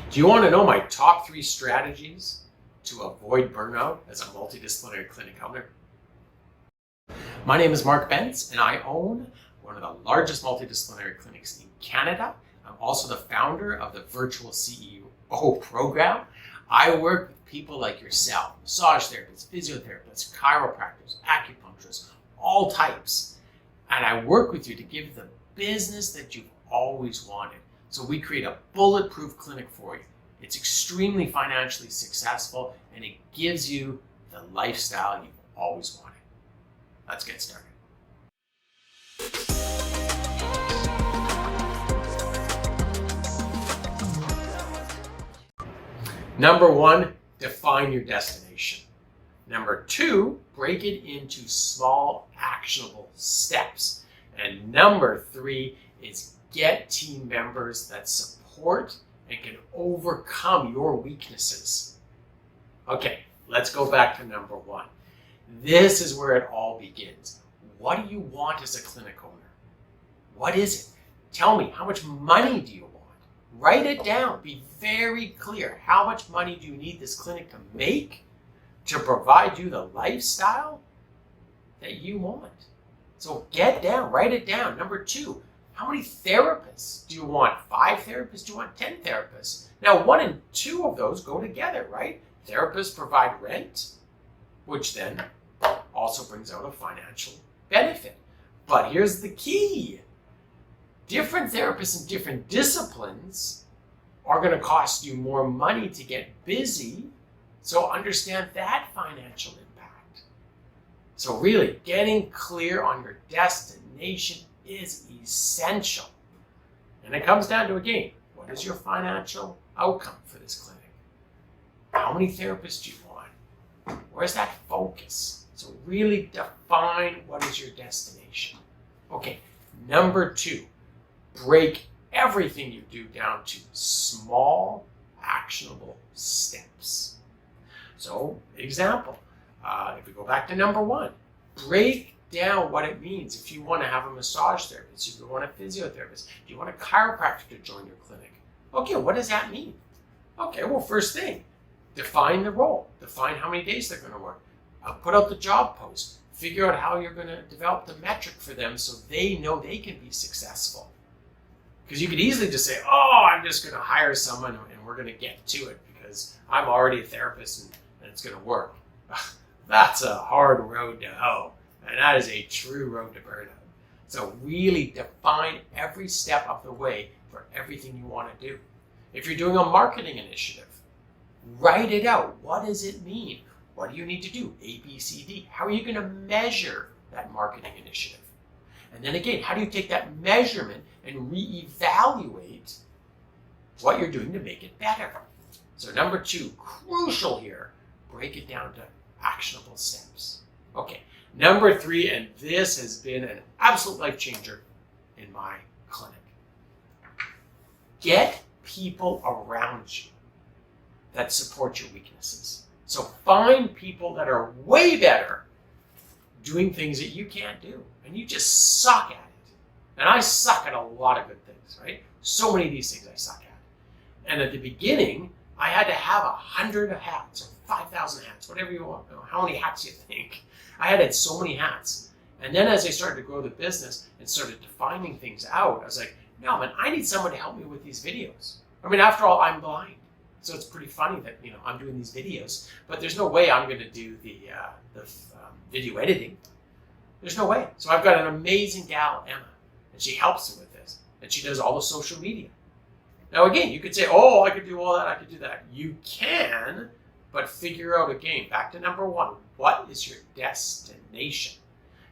Do you want to know my top 3 strategies to avoid burnout as a multidisciplinary clinic owner? My name is Mark Bentz, and I own one of the largest multidisciplinary clinics in Canada. I'm also the founder of the Virtual CEO program. I work with people like yourself, massage therapists, physiotherapists, chiropractors, acupuncturists, all types. And I work with you to give you the business that you've always wanted. So we create a bulletproof clinic for you. It's extremely financially successful, and it gives you the lifestyle you've always wanted. Let's get started. Number 1, define your destination. Number 2, break it into small, actionable steps. And number 3 is get team members that support and can overcome your weaknesses. Okay, let's go back to number 1. This is where it all begins. What do you want as a clinic owner? What is it? Tell me, how much money do you want? Write it down. Be very clear. How much money do you need this clinic to make to provide you the lifestyle that you want? So get down, write it down. Number 2, how many therapists do you want? 5 therapists? Do you want 10 therapists? Now, 1 and 2 of those go together, right? Therapists provide rent, which then also brings out a financial benefit. But here's the key. Different therapists in different disciplines are going to cost you more money to get busy. So understand that financial impact. So really, getting clear on your destination is essential. And it comes down to, again, what is your financial outcome for this clinic? How many therapists do you want? Where's that focus? So really define what is your destination. Okay, number 2, break everything you do down to small, actionable steps. So, example, if we go back to number 1, break down what it means if you want to have a massage therapist, if you want a physiotherapist, do you want a chiropractor to join your clinic? Okay, what does that mean? Okay, well, first thing, define the role. Define how many days they're going to work. Put out the job post. Figure out how you're going to develop the metric for them so they know they can be successful. Because you could easily just say, oh, I'm just going to hire someone and we're going to get to it because I'm already a therapist and it's going to work. That's a hard road to hoe. And that is a true road to burnout. So really define every step of the way for everything you want to do. If you're doing a marketing initiative, write it out. What does it mean? What do you need to do? A, B, C, D. How are you going to measure that marketing initiative? And then again, how do you take that measurement and reevaluate what you're doing to make it better? So number 2, crucial here, break it down to actionable steps. Okay, number 3, and this has been an absolute life changer in my clinic. Get people around you that support your weaknesses. So find people that are way better doing things that you can't do, and you just suck at it. And I suck at a lot of good things, right? So many of these things I suck at. And at the beginning, I had to have 100 hats or 5,000 hats, whatever you want, how many hats you think. I had so many hats. And then as I started to grow the business and started defining things out, I was like, no, man, I need someone to help me with these videos. I mean, after all, I'm blind. So it's pretty funny that, I'm doing these videos, but there's no way I'm going to do the video editing. There's no way. So I've got an amazing gal, Emma, and she helps me with this. And she does all the social media. Now, again, you could say, oh, I could do all that, I could do that. You can, but figure out, again, back to number 1, what is your destination?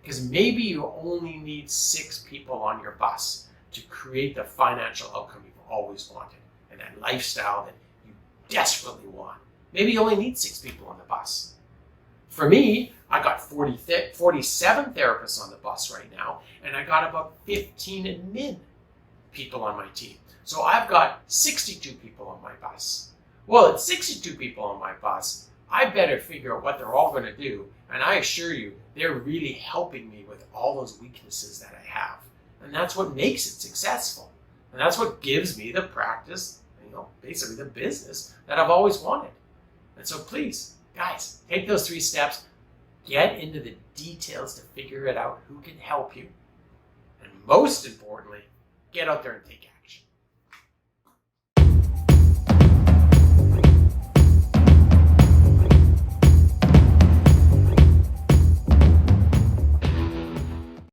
Because maybe you only need 6 people on your bus to create the financial outcome you've always wanted and that lifestyle that you desperately want. Maybe you only need 6 people on the bus. For me, I got 47 therapists on the bus right now, and I got about 15 admin people on my team. So I've got 62 people on my bus. Well, at 62 people on my bus, I better figure out what they're all going to do. And I assure you, they're really helping me with all those weaknesses that I have. And that's what makes it successful. And that's what gives me the practice, basically the business that I've always wanted. And so please, guys, take those 3 steps, get into the details to figure it out, who can help you, and most importantly, get out there and take action.